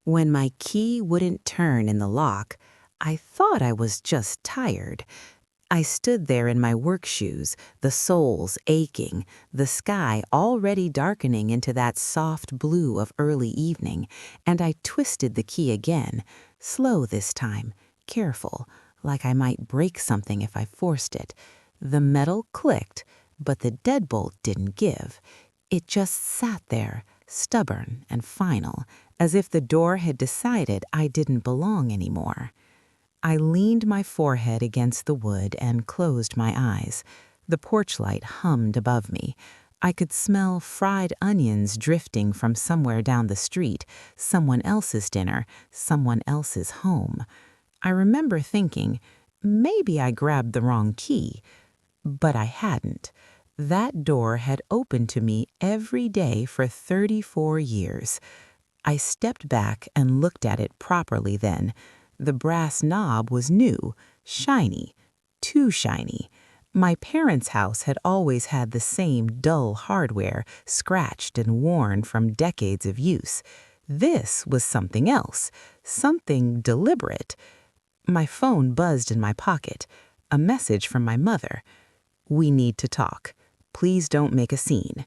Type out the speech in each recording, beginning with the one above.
When my key wouldn't turn in the lock, I thought I was just tired. I stood there in my work shoes, the soles aching, the sky already darkening into that soft blue of early evening, and I twisted the key again, slow this time, careful, like I might break something if I forced it. The metal clicked, but the deadbolt didn't give. It just sat there, stubborn and final, as if the door had decided I didn't belong anymore. I leaned my forehead against the wood and closed my eyes. The porch light hummed above me. I could smell fried onions drifting from somewhere down the street, someone else's dinner, someone else's home. I remember thinking, maybe I grabbed the wrong key. But I hadn't. That door had opened to me every day for 34 years. I stepped back and looked at it properly then. The brass knob was new, shiny, too shiny. My parents' house had always had the same dull hardware, scratched and worn from decades of use. This was something else, something deliberate. My phone buzzed in my pocket, a message from my mother. "We need to talk. Please don't make a scene."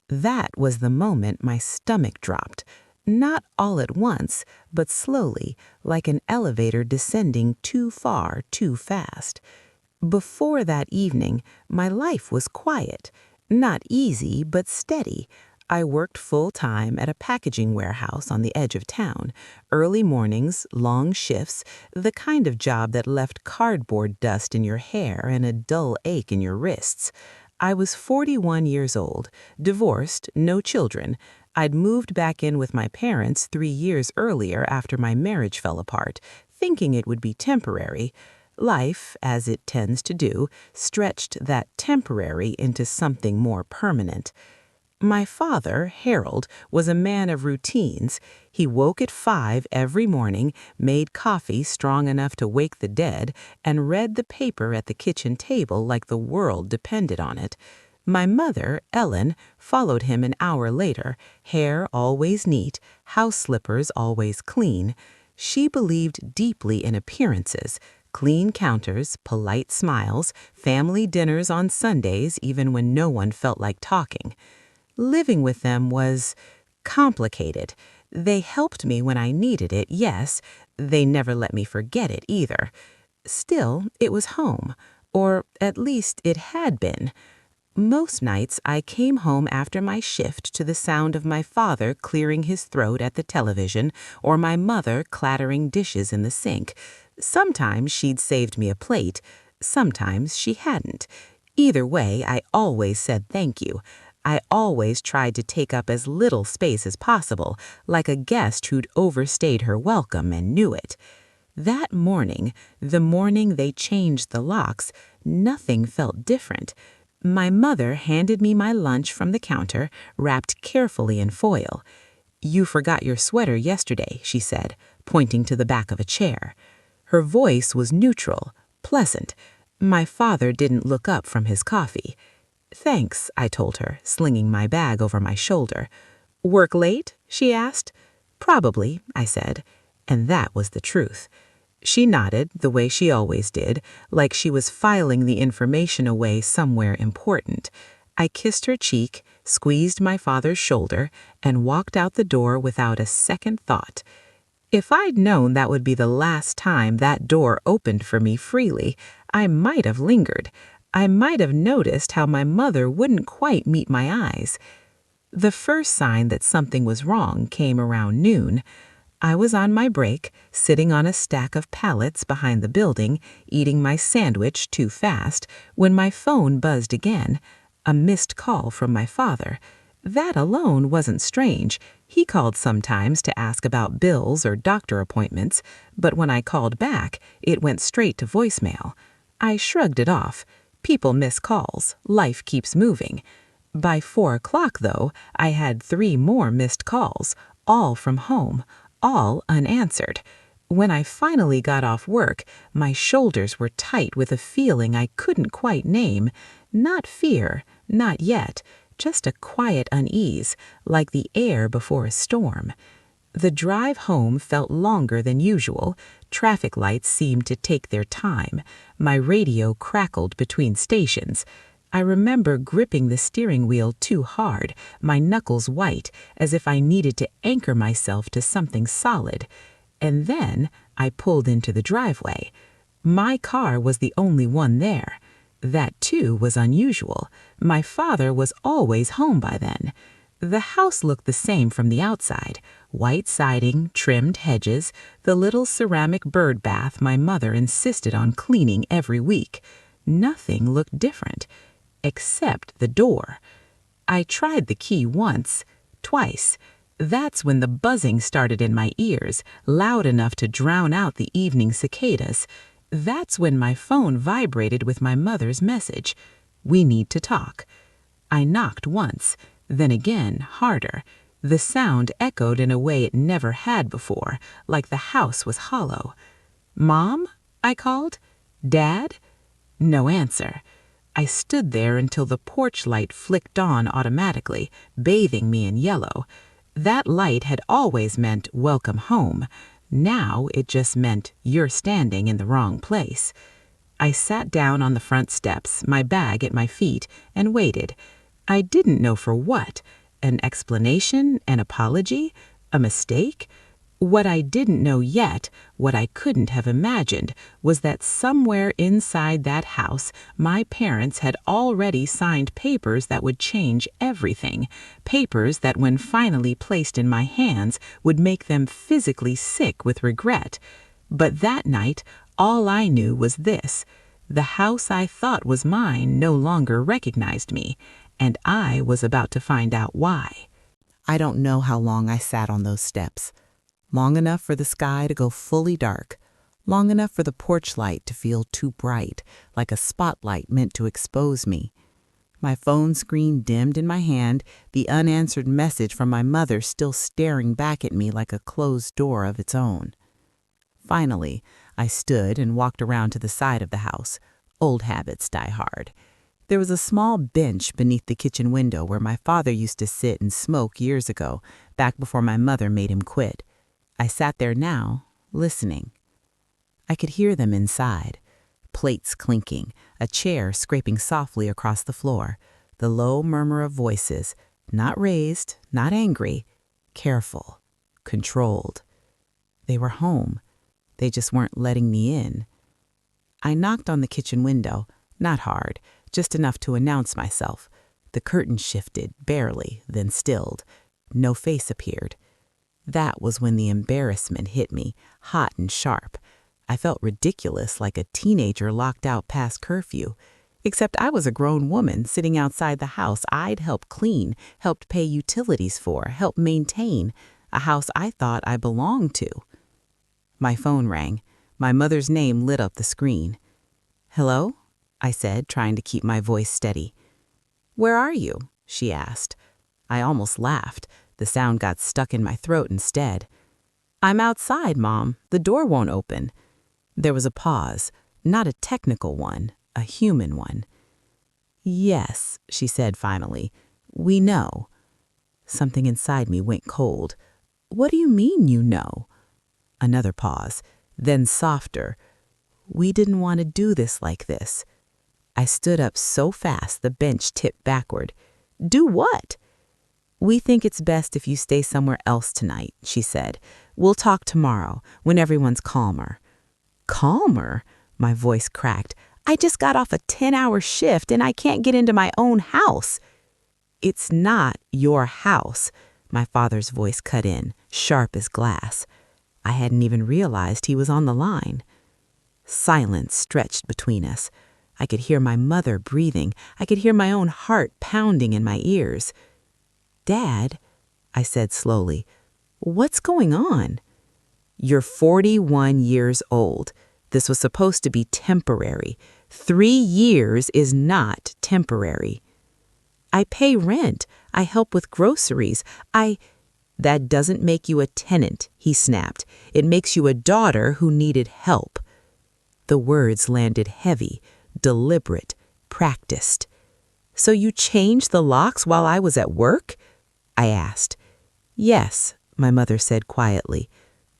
That was the moment my stomach dropped. Not all at once, but slowly, like an elevator descending too far, too fast. Before that evening, my life was quiet. Not easy, but steady. I worked full-time at a packaging warehouse on the edge of town. Early mornings, long shifts, the kind of job that left cardboard dust in your hair and a dull ache in your wrists. I was 41 years old, divorced, no children. I'd moved back in with my parents 3 years earlier after my marriage fell apart, thinking it would be temporary. Life, as it tends to do, stretched that temporary into something more permanent. My father, Harold, was a man of routines. He woke at 5 every morning, made coffee strong enough to wake the dead, and read the paper at the kitchen table like the world depended on it. My mother, Ellen, followed him an hour later, hair always neat, house slippers always clean. She believed deeply in appearances, clean counters, polite smiles, family dinners on Sundays even when no one felt like talking. Living with them was complicated. They helped me when I needed it, yes. They never let me forget it either. Still, it was home, or at least it had been. Most nights I came home after my shift to the sound of my father clearing his throat at the television or my mother clattering dishes in the sink. Sometimes she'd saved me a plate, sometimes she hadn't. Either way, I always said thank you. I always tried to take up as little space as possible, like a guest who'd overstayed her welcome and knew it. That morning, the morning they changed the locks, nothing felt different. My mother handed me my lunch from the counter, wrapped carefully in foil. "You forgot your sweater yesterday," she said, pointing to the back of a chair. Her voice was neutral, pleasant. My father didn't look up from his coffee. "Thanks," I told her, slinging my bag over my shoulder. "Work late?" she asked. "Probably," I said, and that was the truth. She nodded the way she always did, like she was filing the information away somewhere important. I kissed her cheek, squeezed my father's shoulder, and walked out the door without a second thought. If I'd known that would be the last time that door opened for me freely, I might have lingered. I might have noticed how my mother wouldn't quite meet my eyes. The first sign that something was wrong came around noon. I was on my break, sitting on a stack of pallets behind the building, eating my sandwich too fast, when my phone buzzed again. A missed call from my father. That alone wasn't strange. He called sometimes to ask about bills or doctor appointments, but when I called back, it went straight to voicemail. I shrugged it off. People miss calls. Life keeps moving. By 4 o'clock, though, I had 3 more missed calls, all from home, all unanswered. When I finally got off work, my shoulders were tight with a feeling I couldn't quite name. Not fear, not yet, just a quiet unease, like the air before a storm. The drive home felt longer than usual. Traffic lights seemed to take their time. My radio crackled between stations. I remember gripping the steering wheel too hard, my knuckles white, as if I needed to anchor myself to something solid. And then I pulled into the driveway. My car was the only one there. That, too, was unusual. My father was always home by then. The house looked the same from the outside. White siding, trimmed hedges, the little ceramic bird bath my mother insisted on cleaning every week. Nothing looked different, except the door. I tried the key once, twice. That's when the buzzing started in my ears, loud enough to drown out the evening cicadas. That's when my phone vibrated with my mother's message. "We need to talk." I knocked once, then again, harder. The sound echoed in a way it never had before, like the house was hollow. "Mom?" I called. "Dad?" No answer. I stood there until the porch light flicked on automatically, bathing me in yellow. That light had always meant welcome home. Now it just meant you're standing in the wrong place. I sat down on the front steps, my bag at my feet, and waited. I didn't know for what. An explanation, an apology, a mistake? What I didn't know yet, what I couldn't have imagined, was that somewhere inside that house, my parents had already signed papers that would change everything, papers that when finally placed in my hands would make them physically sick with regret. But that night, all I knew was this: the house I thought was mine no longer recognized me, and I was about to find out why. I don't know how long I sat on those steps. Long enough for the sky to go fully dark, long enough for the porch light to feel too bright, like a spotlight meant to expose me. My phone screen dimmed in my hand, the unanswered message from my mother still staring back at me like a closed door of its own. Finally, I stood and walked around to the side of the house. Old habits die hard. There was a small bench beneath the kitchen window where my father used to sit and smoke years ago, back before my mother made him quit. I sat there now, listening. I could hear them inside. Plates clinking, a chair scraping softly across the floor, the low murmur of voices, not raised, not angry, careful, controlled. They were home. They just weren't letting me in. I knocked on the kitchen window, not hard, just enough to announce myself. The curtain shifted, barely, then stilled. No face appeared. That was when the embarrassment hit me, hot and sharp. I felt ridiculous, like a teenager locked out past curfew. Except I was a grown woman sitting outside the house I'd helped clean, helped pay utilities for, helped maintain, a house I thought I belonged to. My phone rang. My mother's name lit up the screen. "Hello?" I said, trying to keep my voice steady. "Where are you?" she asked. I almost laughed. The sound got stuck in my throat instead. "I'm outside, Mom. The door won't open." There was a pause, not a technical one, a human one. "Yes," she said finally. "We know." Something inside me went cold. "What do you mean you know?" Another pause, then softer. "We didn't want to do this like this." I stood up so fast the bench tipped backward. "Do what?" "We think it's best if you stay somewhere else tonight," she said. "We'll talk tomorrow, when everyone's calmer." "Calmer?" My voice cracked. "I just got off a 10-hour shift and I can't get into my own house." "It's not your house," my father's voice cut in, sharp as glass. I hadn't even realized he was on the line. Silence stretched between us. I could hear my mother breathing. I could hear my own heart pounding in my ears. "Dad," I said slowly, "what's going on?" "You're 41 years old. This was supposed to be temporary. 3 years is not temporary." "I pay rent. I help with groceries. That doesn't make you a tenant," he snapped. "It makes you a daughter who needed help." The words landed heavy, deliberate, practiced. "So you changed the locks while I was at work?" I asked. "Yes, my mother said quietly.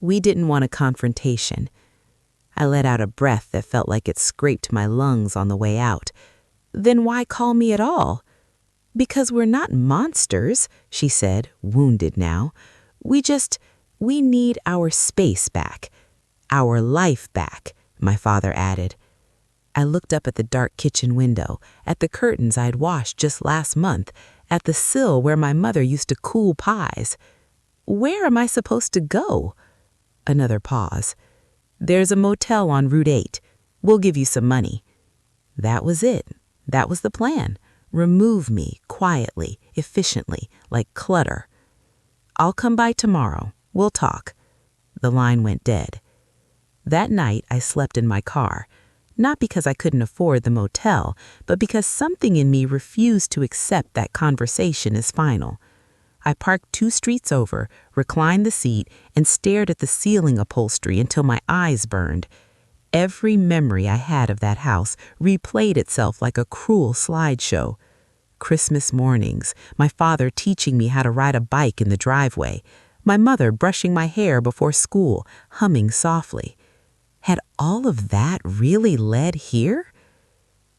We didn't want a confrontation. I let out a breath that felt like it scraped my lungs on the way out. Then why call me at all? Because we're not monsters, she said, wounded now. We need our space back. Our life back, my father added. I looked up at the dark kitchen window, at the curtains I'd washed just last month, at the sill where my mother used to cool pies. Where am I supposed to go? Another pause. There's a motel on Route 8. We'll give you some money. That was it. That was the plan. Remove me quietly, efficiently, like clutter. I'll come by tomorrow. We'll talk. The line went dead. That night, I slept in my car, not because I couldn't afford the motel, but because something in me refused to accept that conversation as final. I parked 2 streets over, reclined the seat, and stared at the ceiling upholstery until my eyes burned. Every memory I had of that house replayed itself like a cruel slideshow. Christmas mornings, my father teaching me how to ride a bike in the driveway, my mother brushing my hair before school, humming softly. Had all of that really led here?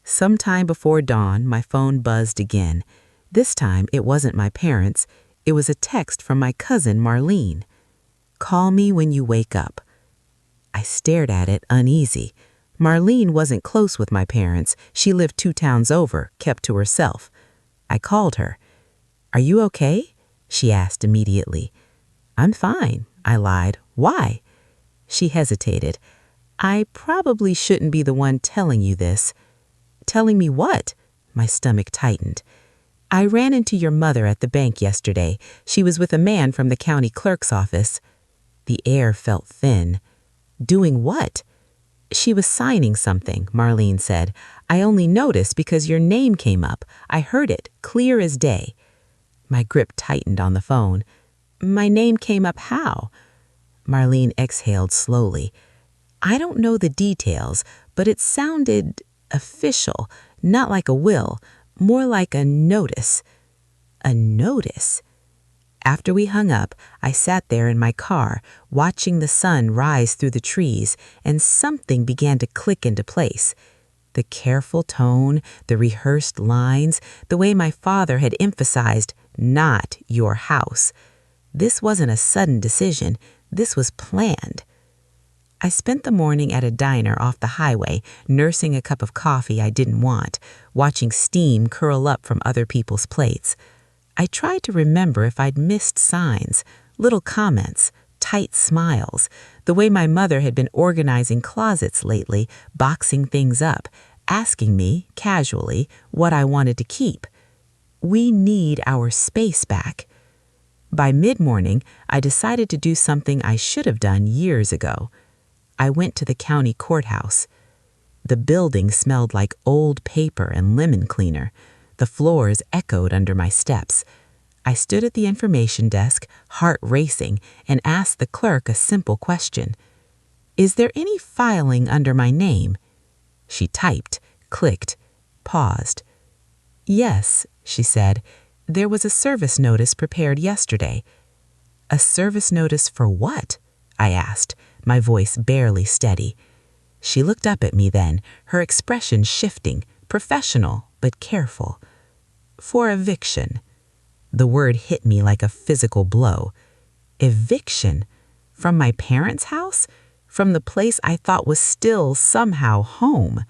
Sometime before dawn, my phone buzzed again. This time, it wasn't my parents'. It was a text from my cousin Marlene. Call me when you wake up. I stared at it, uneasy. Marlene wasn't close with my parents. She lived 2 towns over, kept to herself. I called her. Are you okay? She asked immediately. I'm fine, I lied. Why? She hesitated. I probably shouldn't be the one telling you this. Telling me what? My stomach tightened. I ran into your mother at the bank yesterday. She was with a man from the county clerk's office. The air felt thin. Doing what? She was signing something, Marlene said. I only noticed because your name came up. I heard it, clear as day. My grip tightened on the phone. My name came up how? Marlene exhaled slowly. I don't know the details, but it sounded official, not like a will, more like a notice. A notice? After we hung up, I sat there in my car, watching the sun rise through the trees, and something began to click into place. The careful tone, the rehearsed lines, the way my father had emphasized, not your house. This wasn't a sudden decision. This was planned. I spent the morning at a diner off the highway, nursing a cup of coffee I didn't want, watching steam curl up from other people's plates. I tried to remember if I'd missed signs, little comments, tight smiles, the way my mother had been organizing closets lately, boxing things up, asking me, casually, what I wanted to keep. We need our space back. By mid-morning, I decided to do something I should have done years ago. I went to the county courthouse. The building smelled like old paper and lemon cleaner. The floors echoed under my steps. I stood at the information desk, heart racing, and asked the clerk a simple question. Is there any filing under my name? She typed, clicked, paused. Yes, she said. There was a service notice prepared yesterday. A service notice for what? I asked, my voice barely steady. She looked up at me then, her expression shifting, professional but careful. For eviction. The word hit me like a physical blow. Eviction? From my parents' house? From the place I thought was still somehow home?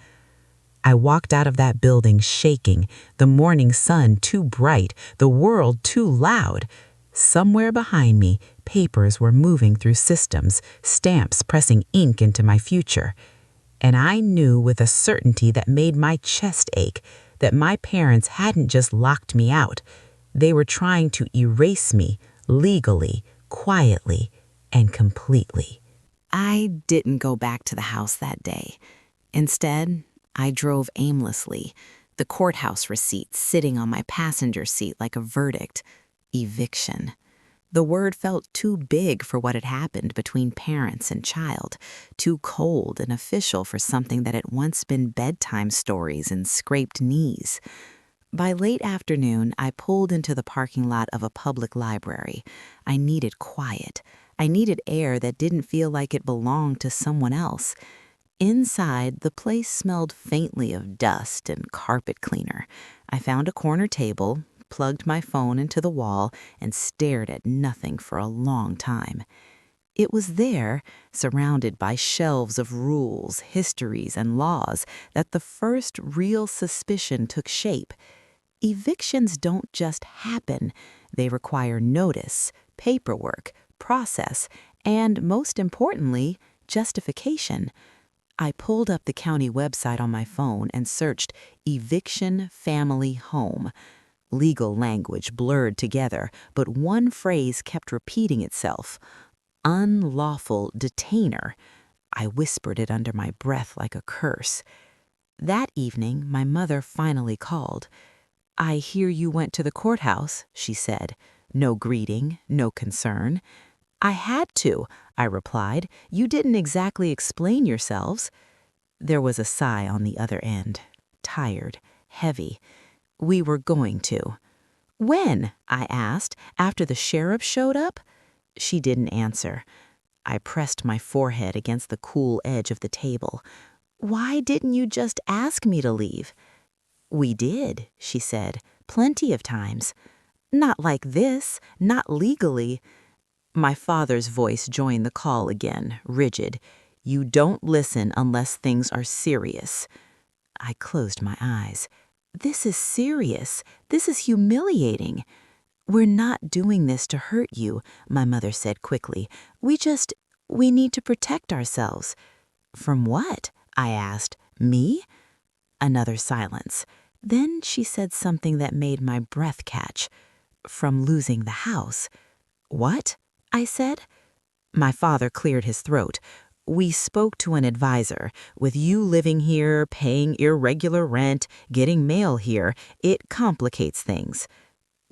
I walked out of that building shaking, the morning sun too bright, the world too loud. Somewhere behind me, papers were moving through systems, stamps pressing ink into my future. And I knew with a certainty that made my chest ache that my parents hadn't just locked me out. They were trying to erase me legally, quietly, and completely. I didn't go back to the house that day. Instead, I drove aimlessly, the courthouse receipt sitting on my passenger seat like a verdict. Eviction. The word felt too big for what had happened between parents and child, too cold and official for something that had once been bedtime stories and scraped knees. By late afternoon, I pulled into the parking lot of a public library. I needed quiet. I needed air that didn't feel like it belonged to someone else. Inside, the place smelled faintly of dust and carpet cleaner. I found a corner table, plugged my phone into the wall, and stared at nothing for a long time. It was there, surrounded by shelves of rules, histories, and laws, that the first real suspicion took shape. Evictions don't just happen. They require notice, paperwork, process, and, most importantly, justification. I pulled up the county website on my phone and searched eviction family home. Legal language blurred together, but one phrase kept repeating itself. Unlawful detainer. I whispered it under my breath like a curse. That evening, my mother finally called. "I hear you went to the courthouse," she said. No greeting, no concern. "I had to," I replied. "You didn't exactly explain yourselves." There was a sigh on the other end. Tired, heavy. "We were going to." "When?" I asked. "After the sheriff showed up?" She didn't answer. I pressed my forehead against the cool edge of the table. "Why didn't you just ask me to leave?" "We did," she said, "plenty of times." "Not like this, not legally." My father's voice joined the call again, rigid. "You don't listen unless things are serious." I closed my eyes. "This is serious. This is humiliating." "We're not doing this to hurt you," my mother said quickly. We need to protect ourselves." "From what?" I asked. "Me?" Another silence. Then she said something that made my breath catch. "From losing the house." "What?" I said. My father cleared his throat. "We spoke to an advisor. With you living here, paying irregular rent, getting mail here, it complicates things."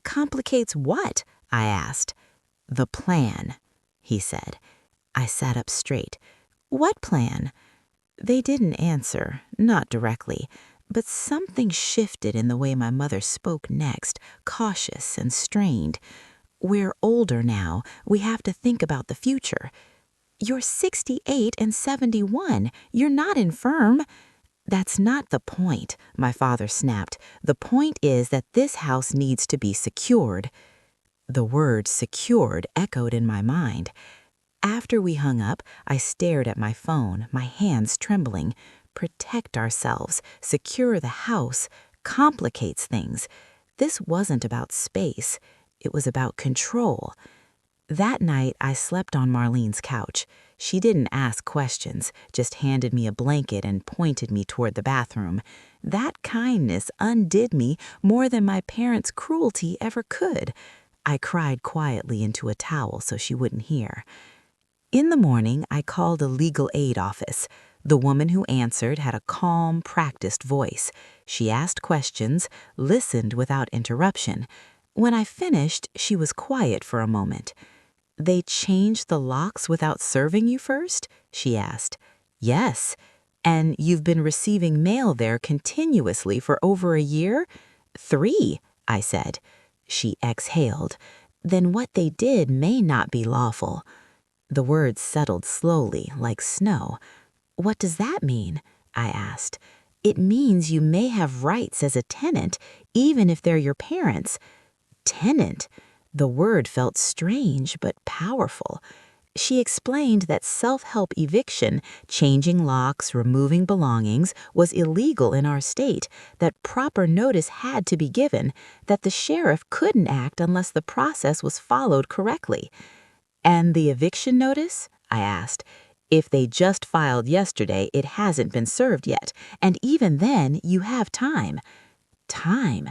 "Complicates what?" I asked. "The plan," he said. I sat up straight. "What plan?" They didn't answer, not directly, but something shifted in the way my mother spoke next, cautious and strained. "We're older now. We have to think about the future." "You're 68 and 71. You're not infirm." "That's not the point," my father snapped. "The point is that this house needs to be secured." The word secured echoed in my mind. After we hung up, I stared at my phone, my hands trembling. Protect ourselves, secure the house, complicates things. This wasn't about space. It was about control. That night, I slept on Marlene's couch. She didn't ask questions, just handed me a blanket and pointed me toward the bathroom. That kindness undid me more than my parents' cruelty ever could. I cried quietly into a towel so she wouldn't hear. In the morning, I called a legal aid office. The woman who answered had a calm, practiced voice. She asked questions, listened without interruption. When I finished, she was quiet for a moment. "They changed the locks without serving you first?" she asked. "Yes." "And you've been receiving mail there continuously for over a year?" "3, I said. She exhaled. "Then what they did may not be lawful." The words settled slowly, like snow. "What does that mean?" I asked. "It means you may have rights as a tenant, even if they're your parents." Tenant? The word felt strange but powerful. She explained that self-help eviction, changing locks, removing belongings, was illegal in our state, that proper notice had to be given, that the sheriff couldn't act unless the process was followed correctly. "And the eviction notice?" I asked. "If they just filed yesterday, it hasn't been served yet, and even then, you have time." Time?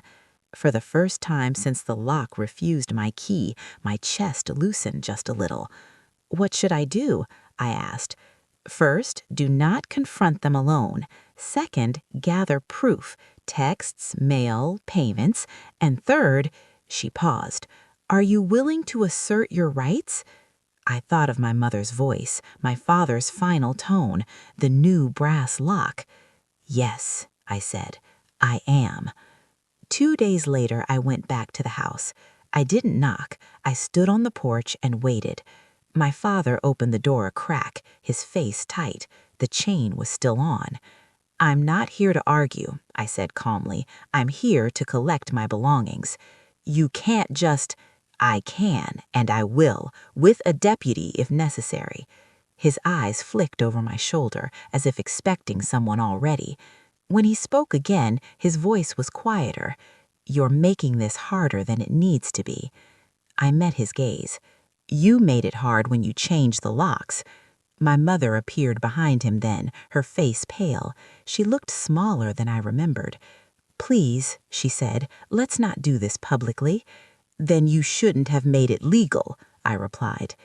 For the first time since the lock refused my key, my chest loosened just a little. "What should I do?" I asked. "First, do not confront them alone. Second, gather proof, texts, mail, payments. And third," she paused, "are you willing to assert your rights?" I thought of my mother's voice, my father's final tone, the new brass lock. "Yes," I said, "I am." 2 days later, I went back to the house. I didn't knock. I stood on the porch and waited. My father opened the door a crack, his face tight. The chain was still on. "I'm not here to argue," I said calmly. "I'm here to collect my belongings. You can't just—" "I can, and I will, with a deputy if necessary." His eyes flicked over my shoulder as if expecting someone already. When he spoke again, his voice was quieter. "You're making this harder than it needs to be." I met his gaze. "You made it hard when you changed the locks." My mother appeared behind him then, her face pale. She looked smaller than I remembered. "Please," she said, "let's not do this publicly." "Then you shouldn't have made it legal," I replied.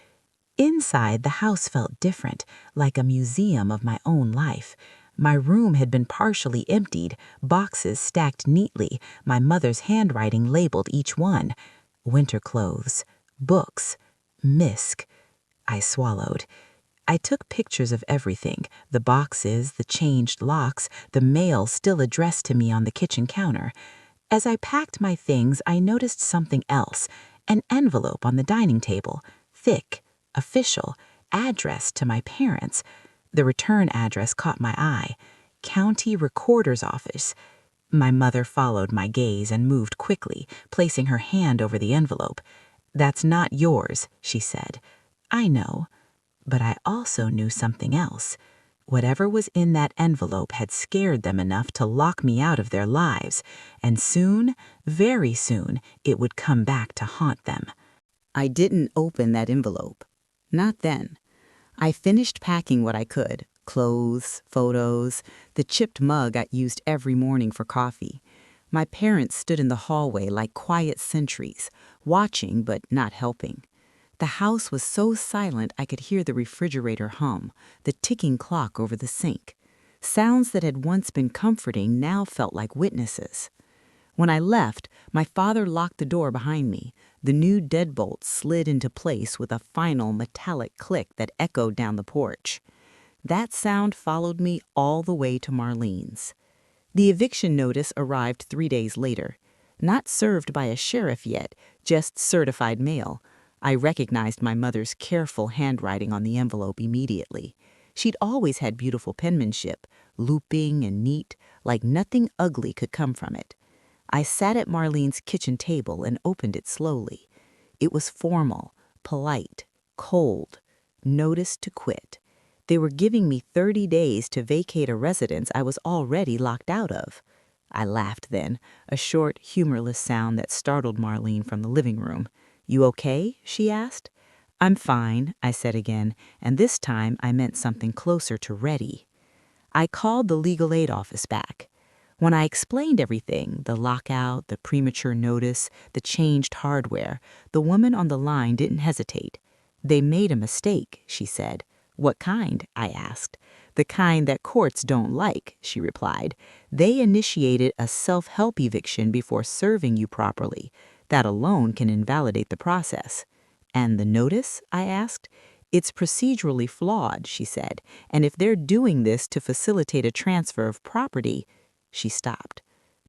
Inside, the house felt different, like a museum of my own life. My room had been partially emptied, boxes stacked neatly, my mother's handwriting labeled each one. Winter clothes, books, misc. I swallowed. I took pictures of everything, the boxes, the changed locks, the mail still addressed to me on the kitchen counter. As I packed my things, I noticed something else, an envelope on the dining table, thick, official, addressed to my parents. The return address caught my eye. County Recorder's Office. My mother followed my gaze and moved quickly, placing her hand over the envelope. "That's not yours," she said. "I know." But I also knew something else. Whatever was in that envelope had scared them enough to lock me out of their lives, and soon, very soon, it would come back to haunt them. I didn't open that envelope. Not then. I finished packing what I could: clothes, photos, the chipped mug I used every morning for coffee. My parents stood in the hallway like quiet sentries, watching but not helping. The house was so silent I could hear the refrigerator hum, the ticking clock over the sink. Sounds that had once been comforting now felt like witnesses. When I left, my father locked the door behind me. The new deadbolt slid into place with a final metallic click that echoed down the porch. That sound followed me all the way to Marlene's. The eviction notice arrived 3 days later. Not served by a sheriff yet, just certified mail. I recognized my mother's careful handwriting on the envelope immediately. She'd always had beautiful penmanship, looping and neat, like nothing ugly could come from it. I sat at Marlene's kitchen table and opened it slowly. It was formal, polite, cold. Notice to quit. They were giving me 30 days to vacate a residence I was already locked out of. I laughed then, a short, humorless sound that startled Marlene from the living room. "You okay?" she asked. "I'm fine," I said again, and this time I meant something closer to ready. I called the legal aid office back. When I explained everything, the lockout, the premature notice, the changed hardware, the woman on the line didn't hesitate. "They made a mistake," she said. "What kind?" I asked. "The kind that courts don't like," she replied. "They initiated a self-help eviction before serving you properly. That alone can invalidate the process." "And the notice?" I asked. "It's procedurally flawed," she said, "and if they're doing this to facilitate a transfer of property—" She stopped.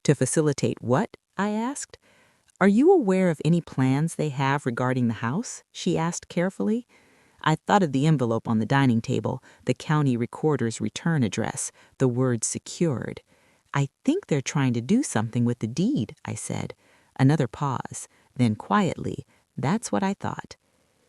"To facilitate what?" I asked. "Are you aware of any plans they have regarding the house?" she asked carefully. I thought of the envelope on the dining table, the county recorder's return address, the word secured. "I think they're trying to do something with the deed," I said. Another pause. Then quietly, "That's what I thought."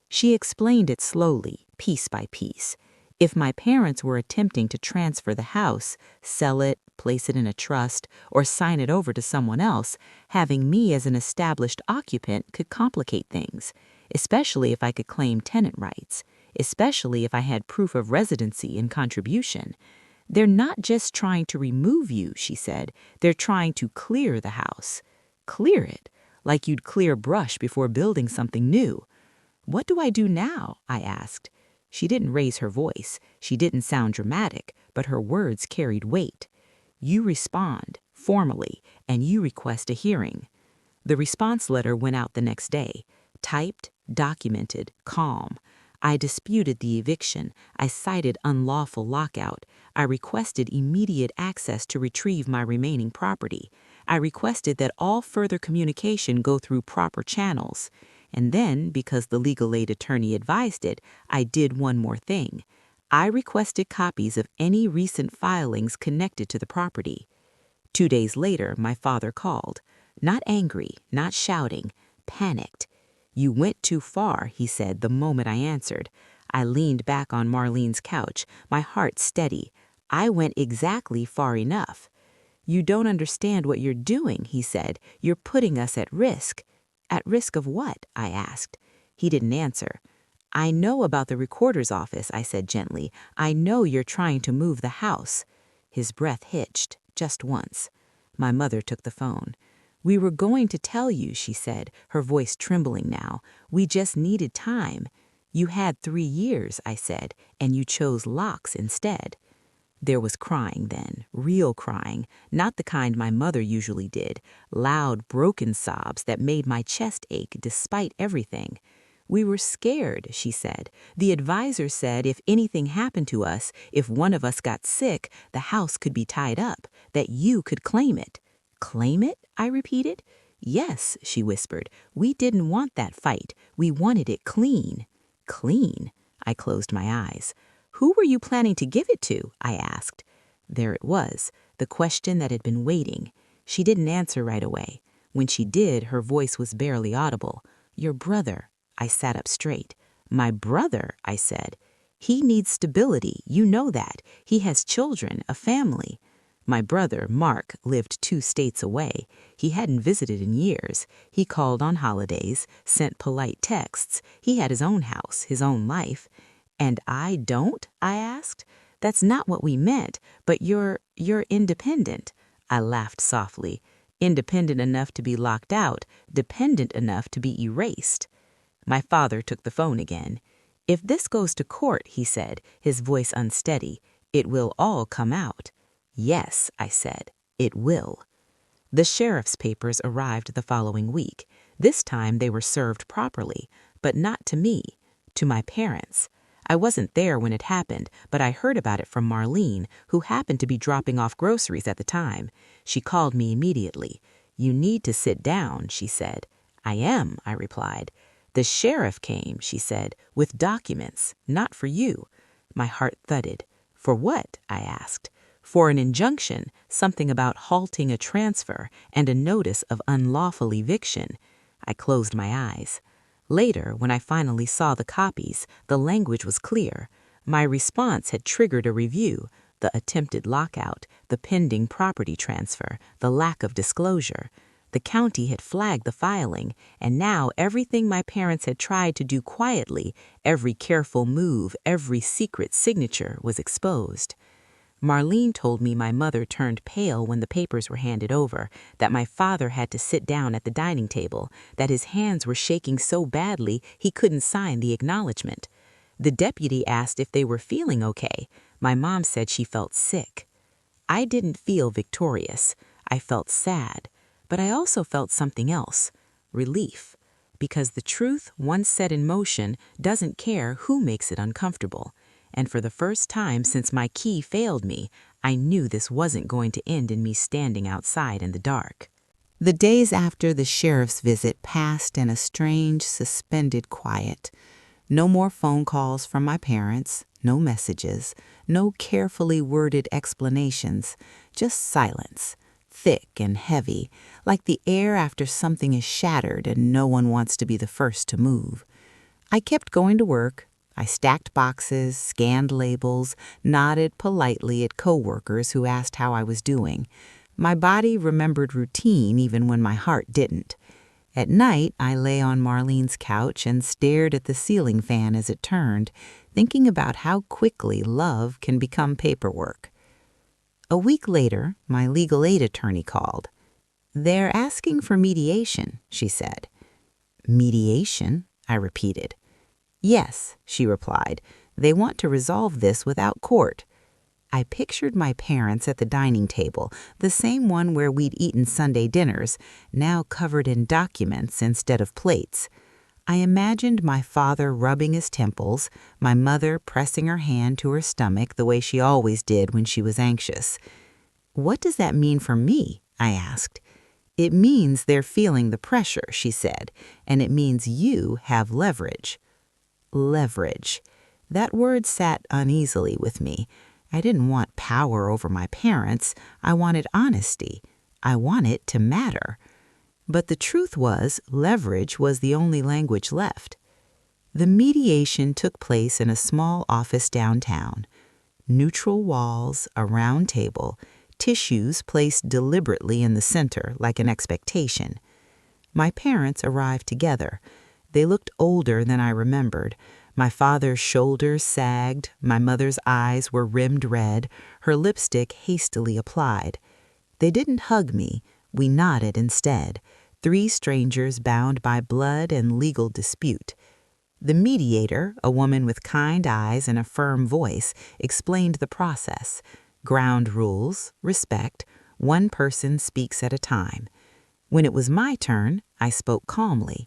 She explained it slowly, piece by piece. If my parents were attempting to transfer the house, sell it, place it in a trust, or sign it over to someone else, having me as an established occupant could complicate things, especially if I could claim tenant rights, especially if I had proof of residency and contribution. "They're not just trying to remove you," she said. "They're trying to clear the house." "Clear it? Like you'd clear brush before building something new." "What do I do now?" I asked. She didn't raise her voice. She didn't sound dramatic, but her words carried weight. "You respond, formally, and you request a hearing." The response letter went out the next day. Typed, documented, calm. I disputed the eviction. I cited unlawful lockout. I requested immediate access to retrieve my remaining property. I requested that all further communication go through proper channels. And then, because the legal aid attorney advised it, I did one more thing. I requested copies of any recent filings connected to the property. 2 days later, my father called. Not angry, not shouting, panicked. "You went too far," he said the moment I answered. I leaned back on Marlene's couch, my heart steady. I went exactly far enough. "You don't understand what you're doing," he said. "You're putting us at risk." "At risk of what?" I asked. He didn't answer. "I know about the recorder's office," I said gently. "I know you're trying to move the house." His breath hitched, just once. My mother took the phone. "We were going to tell you," she said, her voice trembling now. "We just needed time." "You had 3 years," I said, "and you chose locks instead." There was crying then, real crying, not the kind my mother usually did, loud, broken sobs that made my chest ache despite everything. "We were scared," she said. "The advisor said if anything happened to us, if one of us got sick, the house could be tied up, that you could claim it." "Claim it?" I repeated. "Yes," she whispered. "We didn't want that fight. We wanted it clean." "Clean?" I closed my eyes. "Who were you planning to give it to?" I asked. There it was, the question that had been waiting. She didn't answer right away. When she did, her voice was barely audible. "Your brother." I sat up straight. "My brother," I said. "He needs stability. You know that. He has children, a family." My brother, Mark, lived 2 states away. He hadn't visited in years. He called on holidays, sent polite texts. He had his own house, his own life. "And I don't?" I asked. "That's not what we meant, but you're independent." I laughed softly. "Independent enough to be locked out, dependent enough to be erased." My father took the phone again. "If this goes to court," he said, his voice unsteady, "it will all come out." "Yes," I said, "it will." The sheriff's papers arrived the following week. This time they were served properly, but not to me, to my parents. I wasn't there when it happened, but I heard about it from Marlene, who happened to be dropping off groceries at the time. She called me immediately. "You need to sit down," she said. "I am," I replied. "The sheriff came," she said, "with documents, not for you." My heart thudded. "For what?" I asked. "For an injunction, something about halting a transfer, and a notice of unlawful eviction." I closed my eyes. Later, when I finally saw the copies, the language was clear. My response had triggered a review: the attempted lockout, the pending property transfer, the lack of disclosure. The county had flagged the filing, and now everything my parents had tried to do quietly, every careful move, every secret signature, was exposed. Marlene told me my mother turned pale when the papers were handed over, that my father had to sit down at the dining table, that his hands were shaking so badly he couldn't sign the acknowledgement. The deputy asked if they were feeling okay. My mom said she felt sick. I didn't feel victorious. I felt sad. But I also felt something else: relief. Because the truth, once set in motion, doesn't care who makes it uncomfortable. And for the first time since my key failed me, I knew this wasn't going to end in me standing outside in the dark. The days after the sheriff's visit passed in a strange, suspended quiet. No more phone calls from my parents, no messages, no carefully worded explanations, just silence, thick and heavy, like the air after something is shattered and no one wants to be the first to move. I kept going to work. I stacked boxes, scanned labels, nodded politely at coworkers who asked how I was doing. My body remembered routine even when my heart didn't. At night, I lay on Marlene's couch and stared at the ceiling fan as it turned, thinking about how quickly love can become paperwork. A week later, my legal aid attorney called. "They're asking for mediation," she said. "Mediation?" I repeated. "Yes," she replied. "They want to resolve this without court." I pictured my parents at the dining table, the same one where we'd eaten Sunday dinners, now covered in documents instead of plates. I imagined my father rubbing his temples, my mother pressing her hand to her stomach the way she always did when she was anxious. "What does that mean for me?" I asked. It means they're feeling the pressure, she said, and it means you have leverage. Leverage. That word sat uneasily with me. I didn't want power over my parents. I wanted honesty. I wanted to matter. But the truth was, leverage was the only language left. The mediation took place in a small office downtown. Neutral walls, a round table, tissues placed deliberately in the center like an expectation. My parents arrived together. They looked older than I remembered. My father's shoulders sagged, my mother's eyes were rimmed red, her lipstick hastily applied. They didn't hug me, we nodded instead, three strangers bound by blood and legal dispute. The mediator, a woman with kind eyes and a firm voice, explained the process. Ground rules, respect, one person speaks at a time. When it was my turn, I spoke calmly.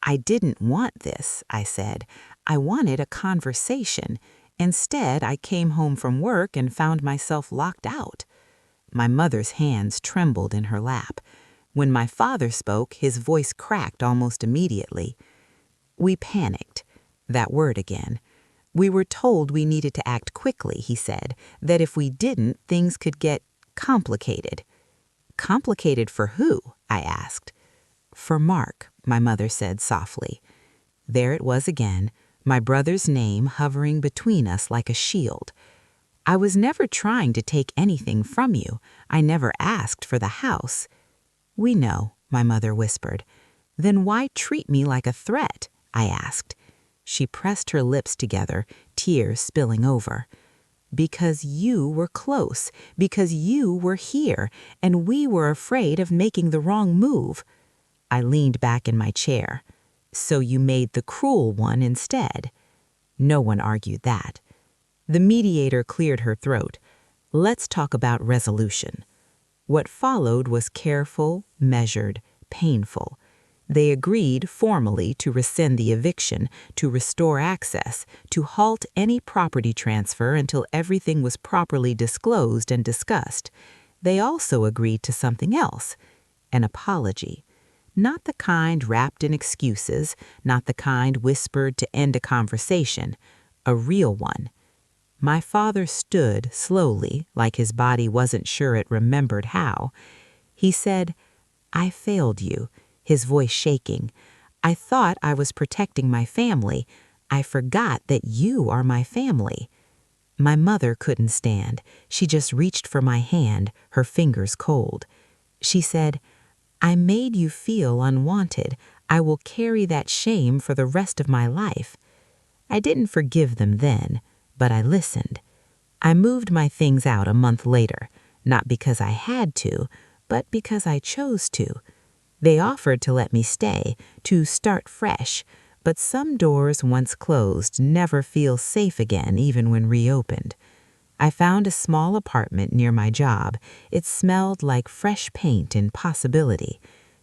I didn't want this, I said. I wanted a conversation. Instead, I came home from work and found myself locked out. My mother's hands trembled in her lap. When my father spoke, his voice cracked almost immediately. We panicked. That word again. We were told we needed to act quickly, he said, that if we didn't, things could get complicated. Complicated for who? I asked. For Mark, my mother said softly. There it was again, my brother's name hovering between us like a shield. I was never trying to take anything from you. I never asked for the house. We know, my mother whispered. Then why treat me like a threat? I asked. She pressed her lips together, tears spilling over. Because you were close, because you were here, and we were afraid of making the wrong move. I leaned back in my chair. So you made the cruel one instead. No one argued that. The mediator cleared her throat. Let's talk about resolution. What followed was careful, measured, painful. They agreed formally to rescind the eviction, to restore access, to halt any property transfer until everything was properly disclosed and discussed. They also agreed to something else, an apology. Not the kind wrapped in excuses, not the kind whispered to end a conversation, a real one. My father stood slowly, like his body wasn't sure it remembered how. He said, I failed you, his voice shaking. I thought I was protecting my family. I forgot that you are my family. My mother couldn't stand. She just reached for my hand, her fingers cold. She said, I made you feel unwanted. I will carry that shame for the rest of my life. I didn't forgive them then, but I listened. I moved my things out a month later, not because I had to, but because I chose to. They offered to let me stay, to start fresh, but some doors once closed never feel safe again even when reopened. I found a small apartment near my job. It smelled like fresh paint and possibility.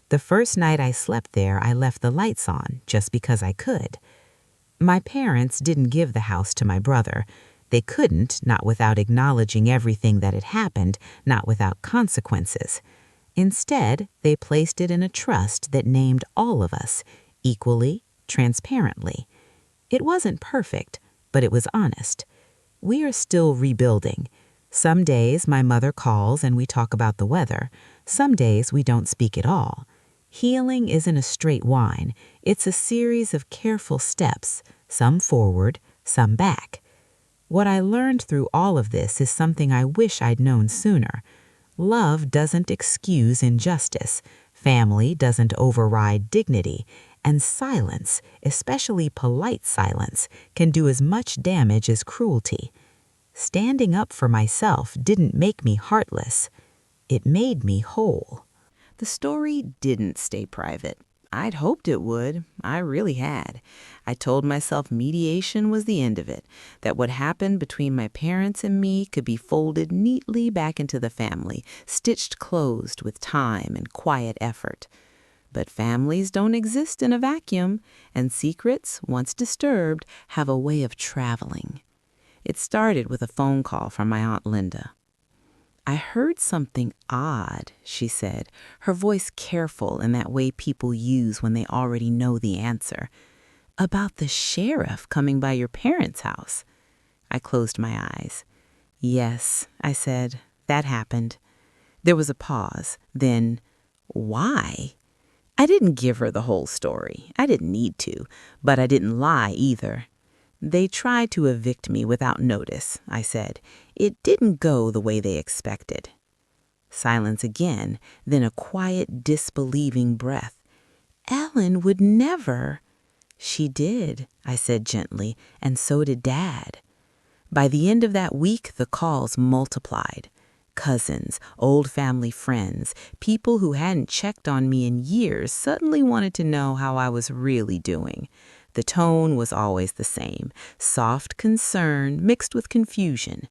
The first night I slept there, I left the lights on just because I could. My parents didn't give the house to my brother. They couldn't, not without acknowledging everything that had happened, not without consequences. Instead, they placed it in a trust that named all of us, equally, transparently. It wasn't perfect, but it was honest. We are still rebuilding. Some days my mother calls and we talk about the weather. Some days we don't speak at all. Healing isn't a straight line. It's a series of careful steps, some forward, some back. What I learned through all of this is something I wish I'd known sooner. Love doesn't excuse injustice. Family doesn't override dignity. And silence, especially polite silence, can do as much damage as cruelty. Standing up for myself didn't make me heartless. It made me whole. The story didn't stay private. I'd hoped it would. I really had. I told myself mediation was the end of it, that what happened between my parents and me could be folded neatly back into the family, stitched closed with time and quiet effort. But families don't exist in a vacuum, and secrets, once disturbed, have a way of traveling. It started with a phone call from my Aunt Linda. I heard something odd, she said, her voice careful in that way people use when they already know the answer. About the sheriff coming by your parents' house. I closed my eyes. Yes, I said, that happened. There was a pause. Then, why? I didn't give her the whole story. I didn't need to, but I didn't lie either. They tried to evict me without notice, I said. It didn't go the way they expected. Silence again, then a quiet, disbelieving breath. Ellen would never. She did, I said gently, and so did Dad. By the end of that week, the calls multiplied. Cousins, old family friends, people who hadn't checked on me in years suddenly wanted to know how I was really doing. The tone was always the same, soft concern mixed with confusion.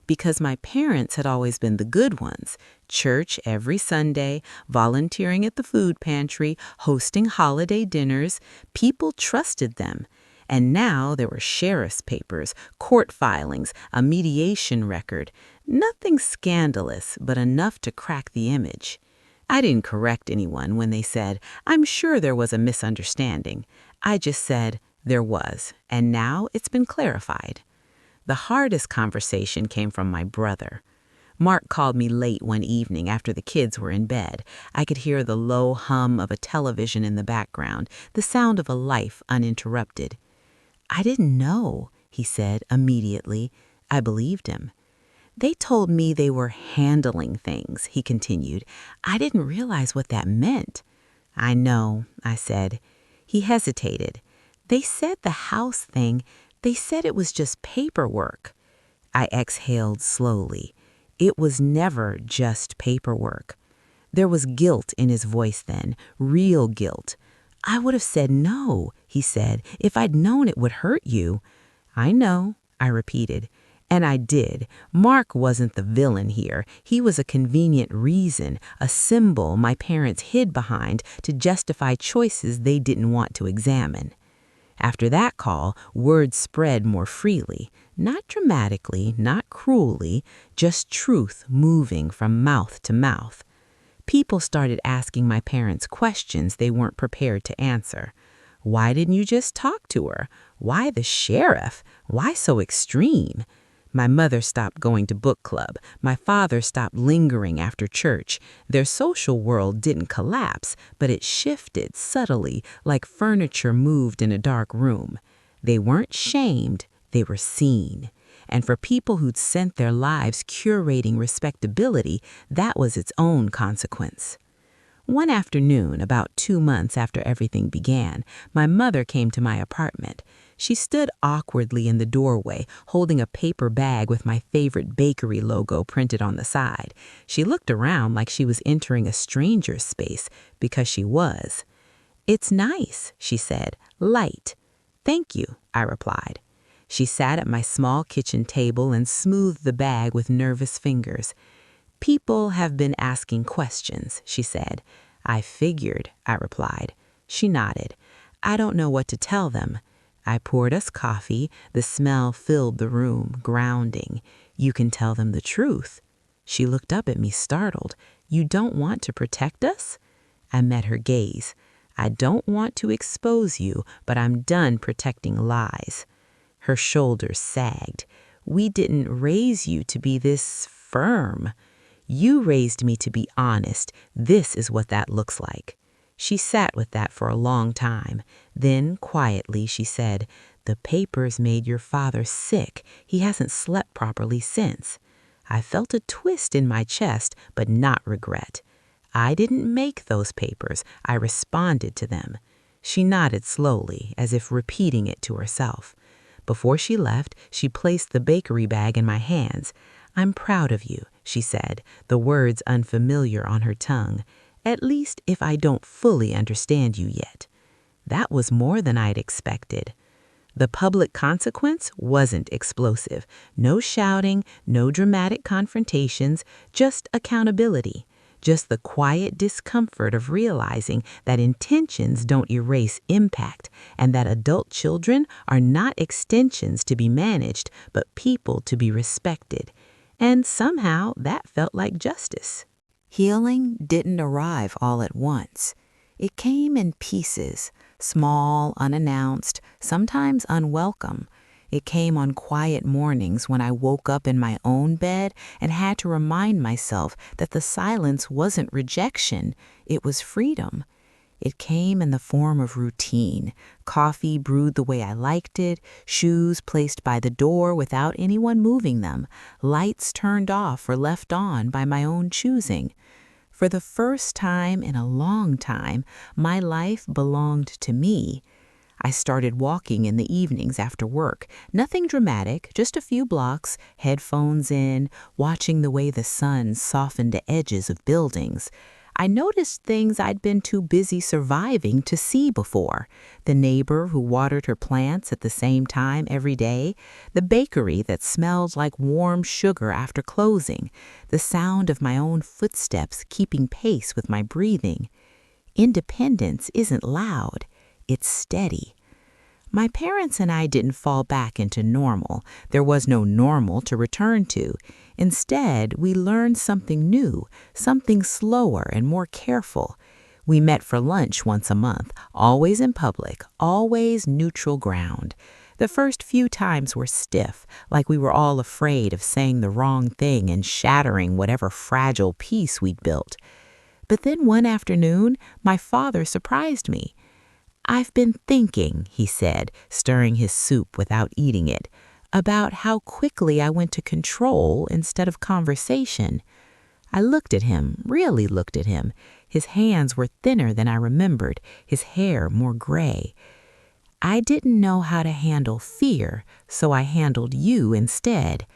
Because my parents had always been the good ones, church every Sunday, volunteering at the food pantry, hosting holiday dinners, people trusted them. And now there were sheriff's papers, court filings, a mediation record. Nothing scandalous, but enough to crack the image. I didn't correct anyone when they said, I'm sure there was a misunderstanding. I just said, there was, and now it's been clarified. The hardest conversation came from my brother. Mark called me late one evening after the kids were in bed. I could hear the low hum of a television in the background, the sound of a life uninterrupted. I didn't know, he said immediately. I believed him. They told me they were handling things, he continued. I didn't realize what that meant. I know, I said. He hesitated. They said the house thing, they said it was just paperwork. I exhaled slowly. It was never just paperwork. There was guilt in his voice then, real guilt. I would have said no, he said, if I'd known it would hurt you. I know, I repeated. And I did. Mark wasn't the villain here. He was a convenient reason, a symbol my parents hid behind to justify choices they didn't want to examine. After that call, word spread more freely, not dramatically, not cruelly, just truth moving from mouth to mouth. People started asking my parents questions they weren't prepared to answer. Why didn't you just talk to her? Why the sheriff? Why so extreme? My mother stopped going to book club. My father stopped lingering after church. Their social world didn't collapse, but it shifted subtly, like furniture moved in a dark room. They weren't shamed, they were seen. And for people who'd spent their lives curating respectability, that was its own consequence. One afternoon, about 2 months after everything began, my mother came to my apartment. She stood awkwardly in the doorway, holding a paper bag with my favorite bakery logo printed on the side. She looked around like she was entering a stranger's space, because she was. "It's nice," she said, "light." "Thank you," I replied. She sat at my small kitchen table and smoothed the bag with nervous fingers. "People have been asking questions," she said. "I figured," I replied. She nodded. "I don't know what to tell them." I poured us coffee. The smell filled the room, grounding. "You can tell them the truth." She looked up at me, startled. "You don't want to protect us?" I met her gaze. "I don't want to expose you, but I'm done protecting lies." Her shoulders sagged. "We didn't raise you to be this firm. You raised me to be honest. This is what that looks like." She sat with that for a long time. Then, quietly, she said, "The papers made your father sick. He hasn't slept properly since." I felt a twist in my chest, but not regret. I didn't make those papers. I responded to them. She nodded slowly, as if repeating it to herself. Before she left, she placed the bakery bag in my hands. "I'm proud of you," she said, the words unfamiliar on her tongue. "At least if I don't fully understand you yet." That was more than I'd expected. The public consequence wasn't explosive. No shouting, no dramatic confrontations, just accountability. Just the quiet discomfort of realizing that intentions don't erase impact, and that adult children are not extensions to be managed, but people to be respected. and somehow that felt like justice. Healing didn't arrive all at once. It came in pieces, small, unannounced, sometimes unwelcome. It came on quiet mornings when I woke up in my own bed and had to remind myself that the silence wasn't rejection, it was freedom. It came in the form of routine, coffee brewed the way I liked it, shoes placed by the door without anyone moving them, lights turned off or left on by my own choosing. For the first time in a long time, my life belonged to me. I started walking in the evenings after work. Nothing dramatic, just a few blocks, headphones in, watching the way the sun softened the edges of buildings. I noticed things I'd been too busy surviving to see before. The neighbor who watered her plants at the same time every day, the bakery that smelled like warm sugar after closing, the sound of my own footsteps keeping pace with my breathing. Independence isn't loud, it's steady. My parents and I didn't fall back into normal. There was no normal to return to. Instead, we learned something new, something slower and more careful. We met for lunch once a month, always in public, always neutral ground. The first few times were stiff, like we were all afraid of saying the wrong thing and shattering whatever fragile peace we'd built. But then one afternoon, my father surprised me. "I've been thinking," he said, stirring his soup without eating it, "about how quickly I went to control instead of conversation." I looked at him, really looked at him. His hands were thinner than I remembered, his hair more gray. "I didn't know how to handle fear, so I handled you instead."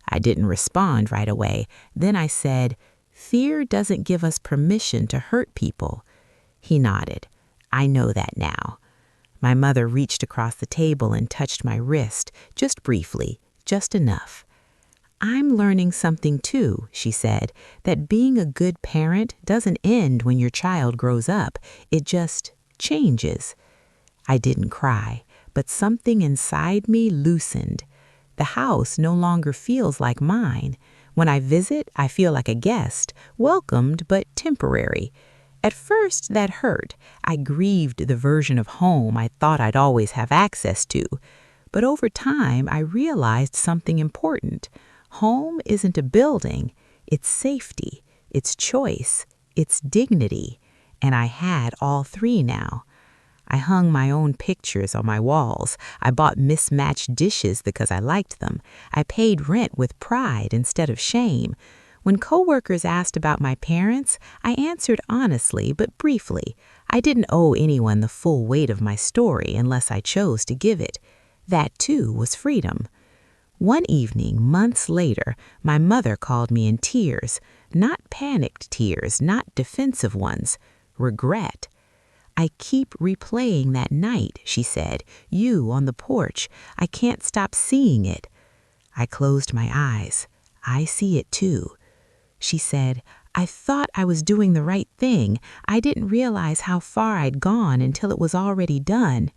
I didn't respond right away. Then I said, "Fear doesn't give us permission to hurt people." He nodded. "I know that now." My mother reached across the table and touched my wrist, just briefly, just enough. "I'm learning something too," she said, "that being a good parent doesn't end when your child grows up. It just changes." I didn't cry, but something inside me loosened. The house no longer feels like mine. When I visit, I feel like a guest, welcomed but temporary. At first, that hurt. I grieved the version of home I thought I'd always have access to. But over time, I realized something important. Home isn't a building. It's safety, it's choice, it's dignity. And I had all three now. I hung my own pictures on my walls. I bought mismatched dishes because I liked them. I paid rent with pride instead of shame. When coworkers asked about my parents, I answered honestly but briefly. I didn't owe anyone the full weight of my story unless I chose to give it. That, too, was freedom. One evening, months later, my mother called me in tears. Not panicked tears, not defensive ones. Regret. "I keep replaying that night," she said. "You on the porch. I can't stop seeing it." I closed my eyes. "I see it, too." She said, "I thought I was doing the right thing. I didn't realize how far I'd gone until it was already done."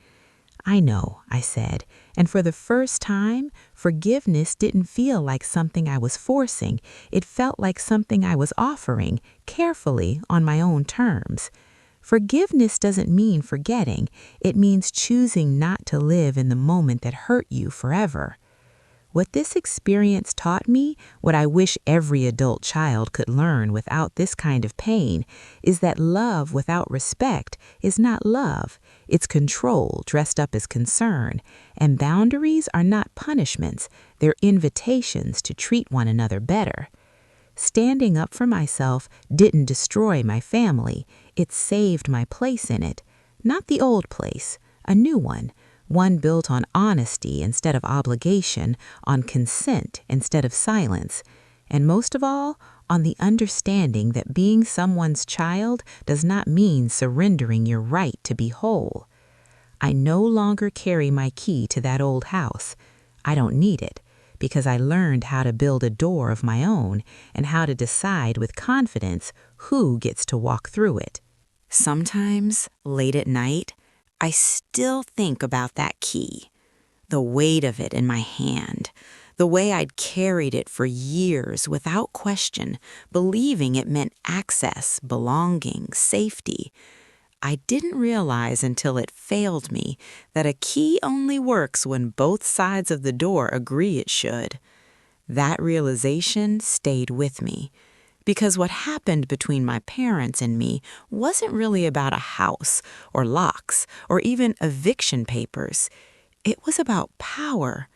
"I know," I said, and for the first time, forgiveness didn't feel like something I was forcing. It felt like something I was offering, carefully, on my own terms. Forgiveness doesn't mean forgetting. It means choosing not to live in the moment that hurt you forever. What this experience taught me, what I wish every adult child could learn without this kind of pain, is that love without respect is not love. It's control dressed up as concern. And boundaries are not punishments. They're invitations to treat one another better. Standing up for myself didn't destroy my family. It saved my place in it. Not the old place, a new one built on honesty instead of obligation, on consent instead of silence, and most of all, on the understanding that being someone's child does not mean surrendering your right to be whole. I no longer carry my key to that old house. I don't need it, because I learned how to build a door of my own and how to decide with confidence who gets to walk through it. Sometimes, late at night, I still think about that key, the weight of it in my hand, the way I'd carried it for years without question, believing it meant access, belonging, safety. I didn't realize until it failed me that a key only works when both sides of the door agree it should. That realization stayed with me, because what happened between my parents and me wasn't really about a house or locks or even eviction papers. It was about power,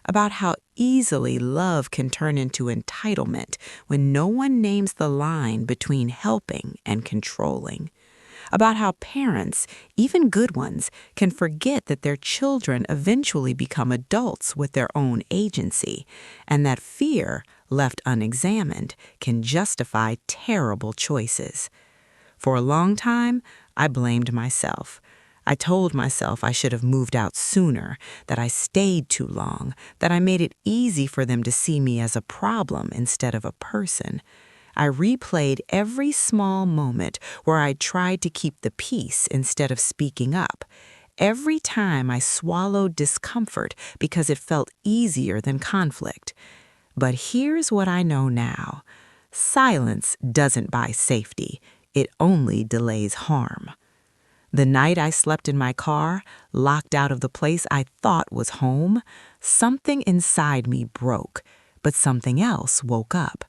about how easily love can turn into entitlement when no one names the line between helping and controlling, about how parents, even good ones, can forget that their children eventually become adults with their own agency, and that fear, left unexamined, can justify terrible choices. For a long time, I blamed myself. I told myself I should have moved out sooner, that I stayed too long, that I made it easy for them to see me as a problem instead of a person. I replayed every small moment where I tried to keep the peace instead of speaking up. Every time I swallowed discomfort because it felt easier than conflict. But here's what I know now. Silence doesn't buy safety. It only delays harm. The night I slept in my car, locked out of the place I thought was home, something inside me broke, but something else woke up.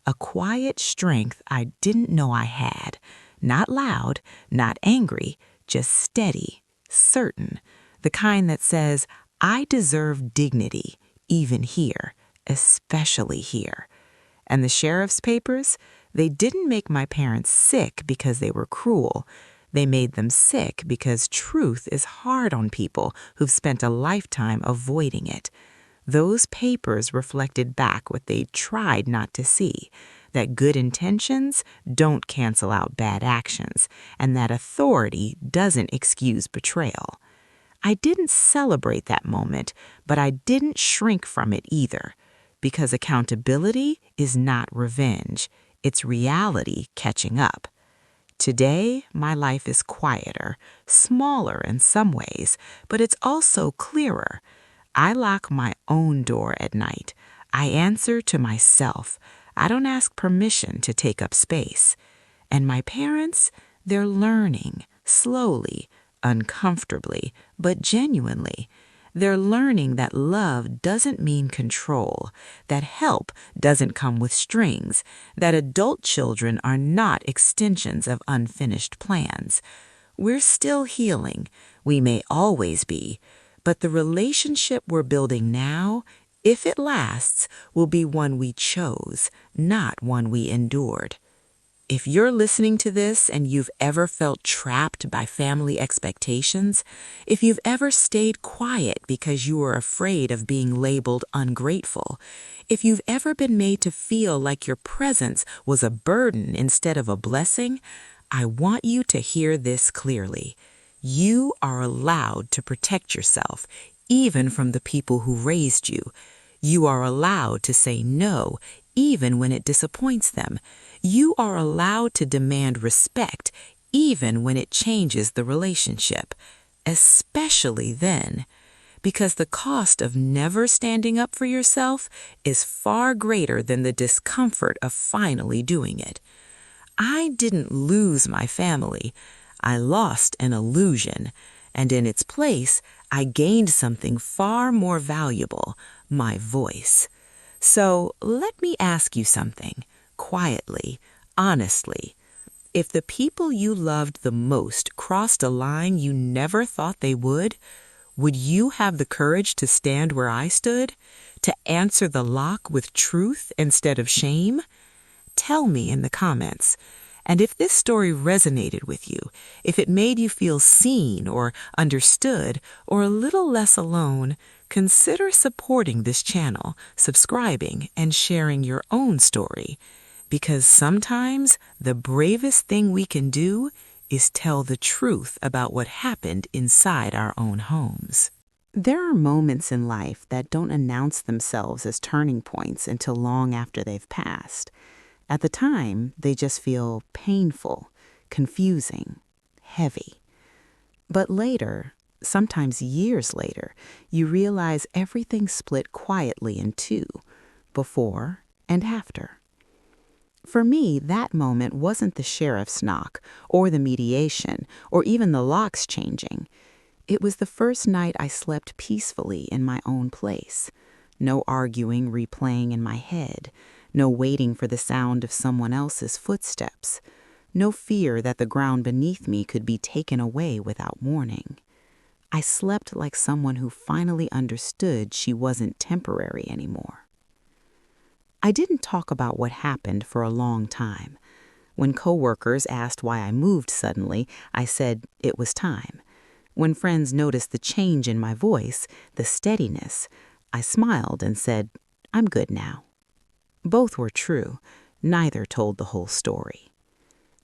A quiet strength I didn't know I had. Not loud, not angry, just steady, certain. The kind that says, I deserve dignity, even here, especially here. And the sheriff's papers, they didn't make my parents sick because they were cruel. They made them sick because truth is hard on people who've spent a lifetime avoiding it. Those papers reflected back what they tried not to see, that good intentions don't cancel out bad actions, and that authority doesn't excuse betrayal. I didn't celebrate that moment, but I didn't shrink from it either, because accountability is not revenge. It's reality catching up. Today, my life is quieter, smaller in some ways, but it's also clearer. I lock my own door at night. I answer to myself. I don't ask permission to take up space. And my parents, they're learning, slowly, uncomfortably, but genuinely. They're learning that love doesn't mean control, that help doesn't come with strings, that adult children are not extensions of unfinished plans. We're still healing. We may always be. But the relationship we're building now, if it lasts, will be one we chose, not one we endured. If you're listening to this and you've ever felt trapped by family expectations, if you've ever stayed quiet because you were afraid of being labeled ungrateful, if you've ever been made to feel like your presence was a burden instead of a blessing, I want you to hear this clearly. You are allowed to protect yourself, even from the people who raised you. You are allowed to say no, even when it disappoints them. You are allowed to demand respect, even when it changes the relationship, especially then, because the cost of never standing up for yourself is far greater than the discomfort of finally doing it. I didn't lose my family. I lost an illusion, and in its place, I gained something far more valuable, my voice. So let me ask you something, quietly, honestly. If the people you loved the most crossed a line you never thought they would you have the courage to stand where I stood? To answer the lock with truth instead of shame? Tell me in the comments. And if this story resonated with you, if it made you feel seen or understood or a little less alone, consider supporting this channel, subscribing, and sharing your own story. Because sometimes the bravest thing we can do is tell the truth about what happened inside our own homes. There are moments in life that don't announce themselves as turning points until long after they've passed. At the time, they just feel painful, confusing, heavy. But later, Sometimes years later, you realize everything split quietly in two, before and after. For me, that moment wasn't the sheriff's knock, or the mediation, or even the locks changing. It was the first night I slept peacefully in my own place. No arguing replaying in my head, no waiting for the sound of someone else's footsteps, no fear that the ground beneath me could be taken away without warning. I slept like someone who finally understood she wasn't temporary anymore. I didn't talk about what happened for a long time. When coworkers asked why I moved suddenly, I said it was time. When friends noticed the change in my voice, the steadiness, I smiled and said, I'm good now. Both were true. Neither told the whole story.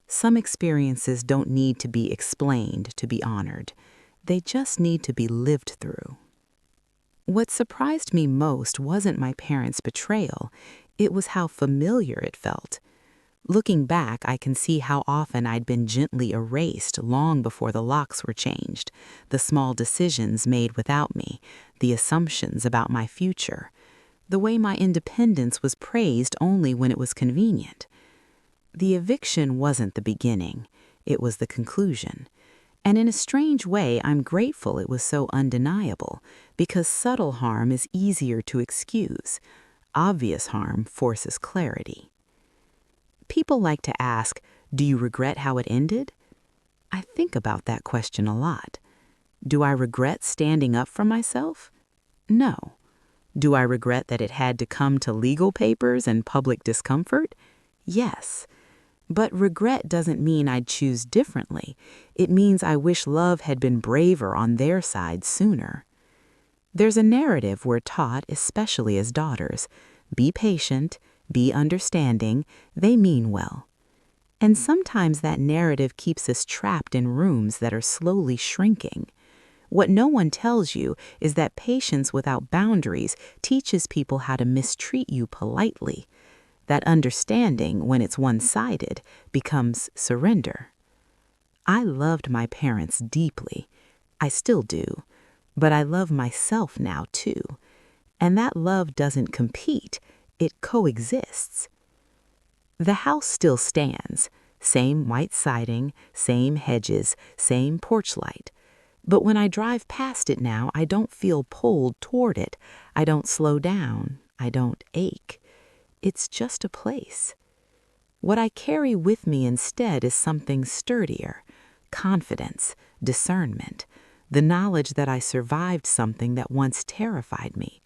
Some experiences don't need to be explained to be honored. They just need to be lived through. What surprised me most wasn't my parents' betrayal. It was how familiar it felt. Looking back, I can see how often I'd been gently erased long before the locks were changed, the small decisions made without me, the assumptions about my future, the way my independence was praised only when it was convenient. The eviction wasn't the beginning, it was the conclusion. And in a strange way, I'm grateful it was so undeniable, because subtle harm is easier to excuse. Obvious harm forces clarity. People like to ask, do you regret how it ended? I think about that question a lot. Do I regret standing up for myself? No. Do I regret that it had to come to legal papers and public discomfort? Yes. But regret doesn't mean I'd choose differently. It means I wish love had been braver on their side sooner. There's a narrative we're taught, especially as daughters. Be patient, be understanding, they mean well. And sometimes that narrative keeps us trapped in rooms that are slowly shrinking. What no one tells you is that patience without boundaries teaches people how to mistreat you politely. That understanding, when it's one-sided, becomes surrender. I loved my parents deeply. I still do. But I love myself now, too. And that love doesn't compete. It coexists. The house still stands. Same white siding, same hedges, same porch light. But when I drive past it now, I don't feel pulled toward it. I don't slow down. I don't ache. It's just a place. What I carry with me instead is something sturdier, confidence, discernment, the knowledge that I survived something that once terrified me.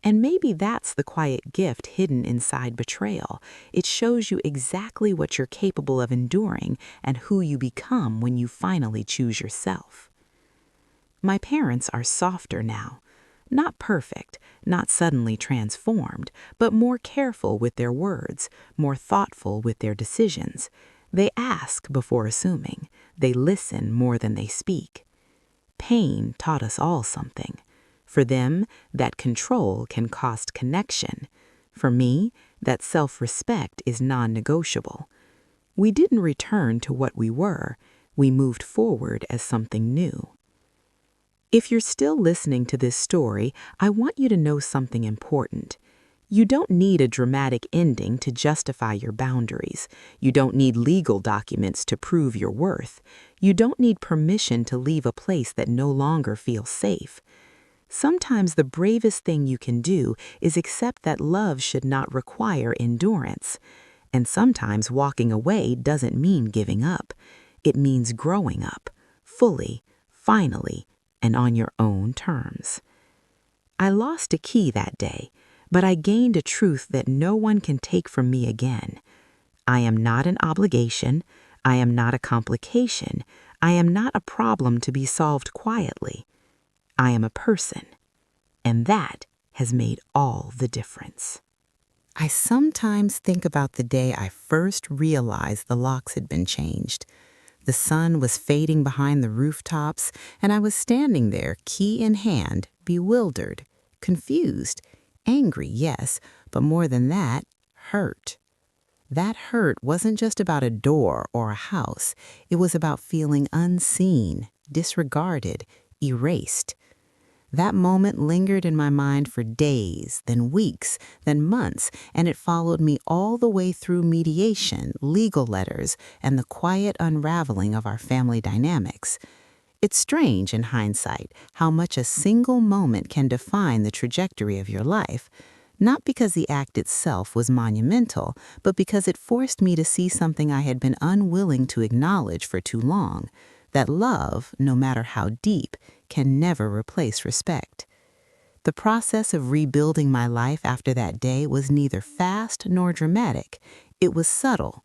And maybe that's the quiet gift hidden inside betrayal. It shows you exactly what you're capable of enduring and who you become when you finally choose yourself. My parents are softer now. Not perfect, not suddenly transformed, but more careful with their words, more thoughtful with their decisions. They ask before assuming. They listen more than they speak. Pain taught us all something. For them, that control can cost connection. For me, that self-respect is non-negotiable. We didn't return to what we were. We moved forward as something new. If you're still listening to this story, I want you to know something important. You don't need a dramatic ending to justify your boundaries. You don't need legal documents to prove your worth. You don't need permission to leave a place that no longer feels safe. Sometimes the bravest thing you can do is accept that love should not require endurance. And sometimes walking away doesn't mean giving up. It means growing up, fully, finally, and on your own terms. I lost a key that day, but I gained a truth that no one can take from me again. I am not an obligation. I am not a complication. I am not a problem to be solved quietly. I am a person, and that has made all the difference. I sometimes think about the day I first realized the locks had been changed. The sun was fading behind the rooftops, and I was standing there, key in hand, bewildered, confused, angry, yes, but more than that, hurt. That hurt wasn't just about a door or a house. It was about feeling unseen, disregarded, erased. That moment lingered in my mind for days, then weeks, then months, and it followed me all the way through mediation, legal letters, and the quiet unraveling of our family dynamics. It's strange in hindsight how much a single moment can define the trajectory of your life, not because the act itself was monumental, but because it forced me to see something I had been unwilling to acknowledge for too long, that love, no matter how deep, can never replace respect. The process of rebuilding my life after that day was neither fast nor dramatic. It was subtle.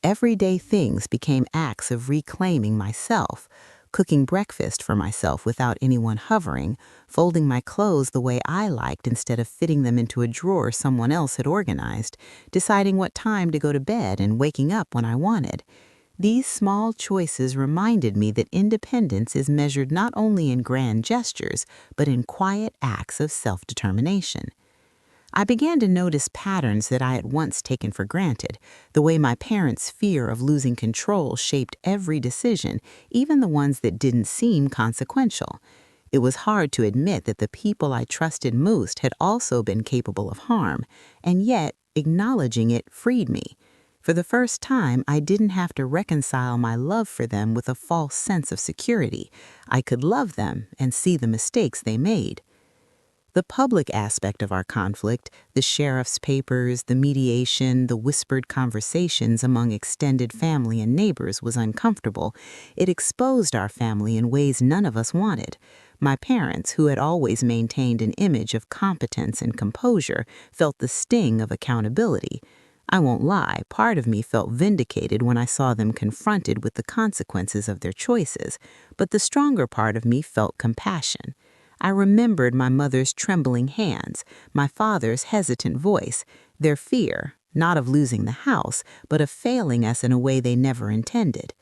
Everyday things became acts of reclaiming myself, cooking breakfast for myself without anyone hovering, folding my clothes the way I liked instead of fitting them into a drawer someone else had organized, deciding what time to go to bed and waking up when I wanted. These small choices reminded me that independence is measured not only in grand gestures, but in quiet acts of self-determination. I began to notice patterns that I had once taken for granted, the way my parents' fear of losing control shaped every decision, even the ones that didn't seem consequential. It was hard to admit that the people I trusted most had also been capable of harm, and yet acknowledging it freed me. For the first time, I didn't have to reconcile my love for them with a false sense of security. I could love them and see the mistakes they made. The public aspect of our conflict, the sheriff's papers, the mediation, the whispered conversations among extended family and neighbors was uncomfortable. It exposed our family in ways none of us wanted. My parents, who had always maintained an image of competence and composure, felt the sting of accountability. I won't lie, part of me felt vindicated when I saw them confronted with the consequences of their choices, but the stronger part of me felt compassion. I remembered my mother's trembling hands, my father's hesitant voice, their fear, not of losing the house, but of failing us in a way they never intended.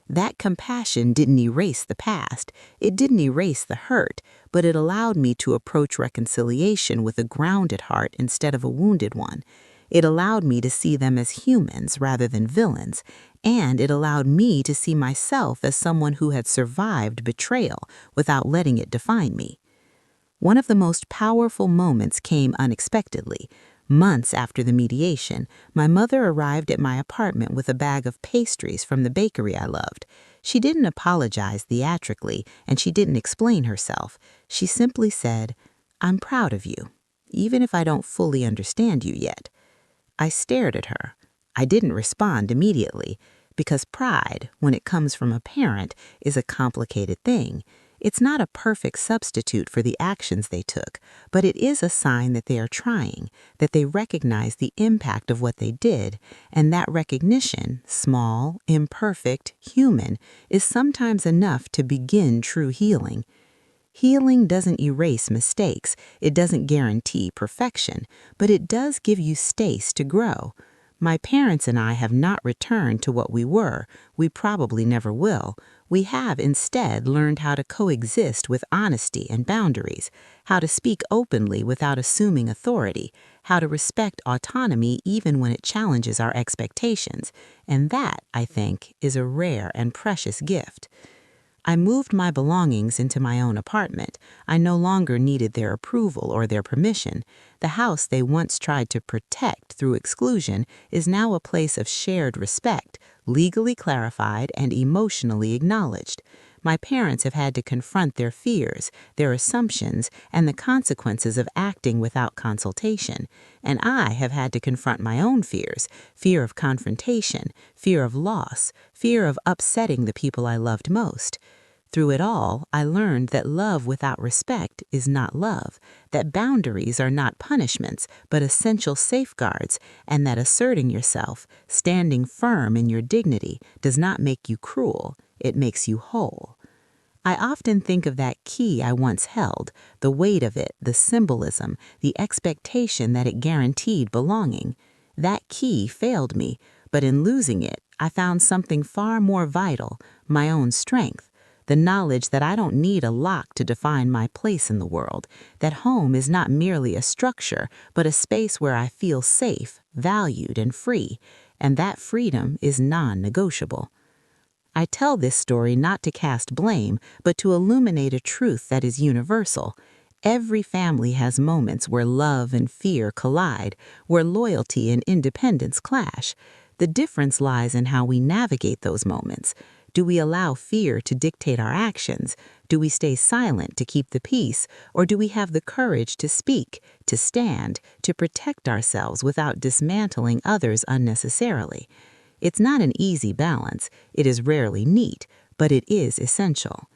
That compassion didn't erase the past, it didn't erase the hurt, but it allowed me to approach reconciliation with a grounded heart instead of a wounded one. It allowed me to see them as humans rather than villains, and it allowed me to see myself as someone who had survived betrayal without letting it define me. One of the most powerful moments came unexpectedly. Months after the mediation, my mother arrived at my apartment with a bag of pastries from the bakery I loved. She didn't apologize theatrically, and she didn't explain herself. She simply said, "I'm proud of you, even if I don't fully understand you yet." I stared at her. I didn't respond immediately, because pride, when it comes from a parent, is a complicated thing. It's not a perfect substitute for the actions they took, but it is a sign that they are trying, that they recognize the impact of what they did, and that recognition, small, imperfect, human, is sometimes enough to begin true healing. Healing doesn't erase mistakes, it doesn't guarantee perfection, but it does give you space to grow. My parents and I have not returned to what we were. We probably never will. We have instead learned how to coexist with honesty and boundaries, how to speak openly without assuming authority, how to respect autonomy even when it challenges our expectations. And that, I think, is a rare and precious gift. I moved my belongings into my own apartment. I no longer needed their approval or their permission. The house they once tried to protect through exclusion is now a place of shared respect, legally clarified and emotionally acknowledged. My parents have had to confront their fears, their assumptions, and the consequences of acting without consultation. And I have had to confront my own fears, fear of confrontation, fear of loss, fear of upsetting the people I loved most. Through it all, I learned that love without respect is not love, that boundaries are not punishments, but essential safeguards, and that asserting yourself, standing firm in your dignity, does not make you cruel, it makes you whole. I often think of that key I once held, the weight of it, the symbolism, the expectation that it guaranteed belonging. That key failed me, but in losing it, I found something far more vital, my own strength. The knowledge that I don't need a lock to define my place in the world, that home is not merely a structure, but a space where I feel safe, valued, and free, and that freedom is non-negotiable. I tell this story not to cast blame, but to illuminate a truth that is universal. Every family has moments where love and fear collide, where loyalty and independence clash. The difference lies in how we navigate those moments. Do we allow fear to dictate our actions? Do we stay silent to keep the peace? Or do we have the courage to speak, to stand, to protect ourselves without dismantling others unnecessarily? It's not an easy balance. It is rarely neat, but it is essential.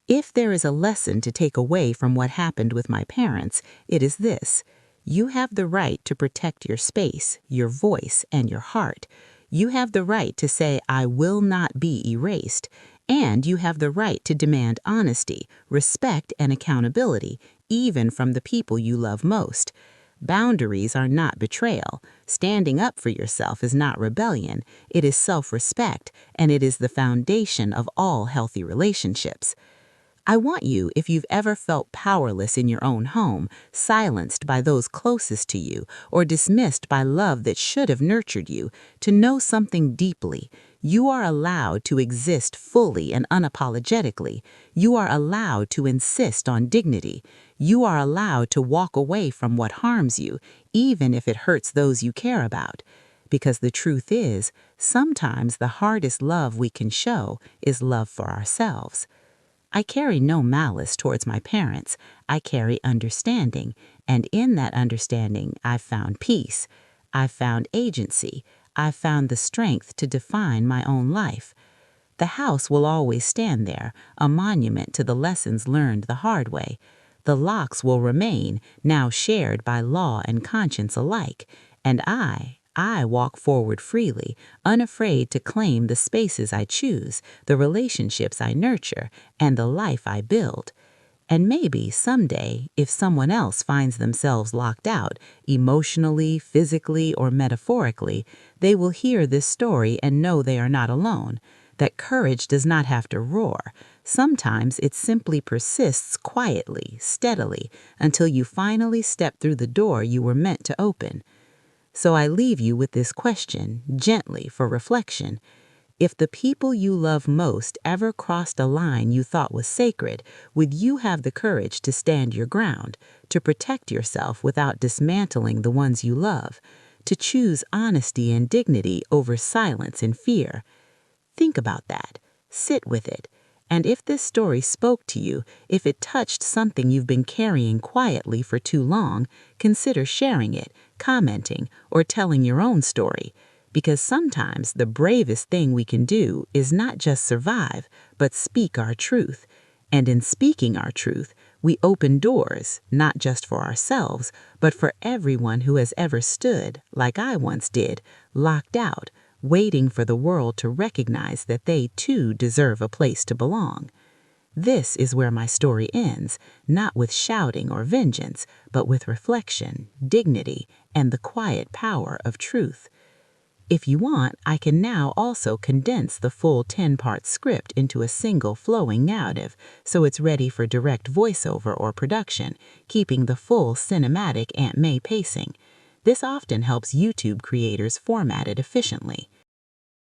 If there is a lesson to take away from what happened with my parents, it is this. You have the right to protect your space, your voice, and your heart. You have the right to say, I will not be erased. And you have the right to demand honesty, respect, and accountability, even from the people you love most. Boundaries are not betrayal. Standing up for yourself is not rebellion. It is self-respect, and it is the foundation of all healthy relationships. I want you, if you've ever felt powerless in your own home, silenced by those closest to you, or dismissed by love that should have nurtured you, to know something deeply. You are allowed to exist fully and unapologetically. You are allowed to insist on dignity. You are allowed to walk away from what harms you, even if it hurts those you care about. Because the truth is, sometimes the hardest love we can show is love for ourselves. I carry no malice towards my parents. I carry understanding, and in that understanding, I've found peace. I've found agency. I've found the strength to define my own life. The house will always stand there, a monument to the lessons learned the hard way. The locks will remain, now shared by law and conscience alike, and I walk forward freely, unafraid to claim the spaces I choose, the relationships I nurture, and the life I build. And maybe someday, if someone else finds themselves locked out, emotionally, physically, or metaphorically, they will hear this story and know they are not alone, that courage does not have to roar. Sometimes it simply persists quietly, steadily, until you finally step through the door you were meant to open. So I leave you with this question, gently for reflection. If the people you love most ever crossed a line you thought was sacred, would you have the courage to stand your ground, to protect yourself without dismantling the ones you love, to choose honesty and dignity over silence and fear? Think about that. Sit with it. And if this story spoke to you, if it touched something you've been carrying quietly for too long, consider sharing it, commenting, or telling your own story. Because sometimes the bravest thing we can do is not just survive, but speak our truth. And in speaking our truth, we open doors, not just for ourselves, but for everyone who has ever stood, like I once did, locked out, waiting for the world to recognize that they too deserve a place to belong. This is where my story ends, not with shouting or vengeance, but with reflection, dignity, and the quiet power of truth. If you want, I can now also condense the full 10-part script into a single flowing narrative, so it's ready for direct voiceover or production, keeping the full cinematic Aunt May pacing. This often helps YouTube creators format it efficiently.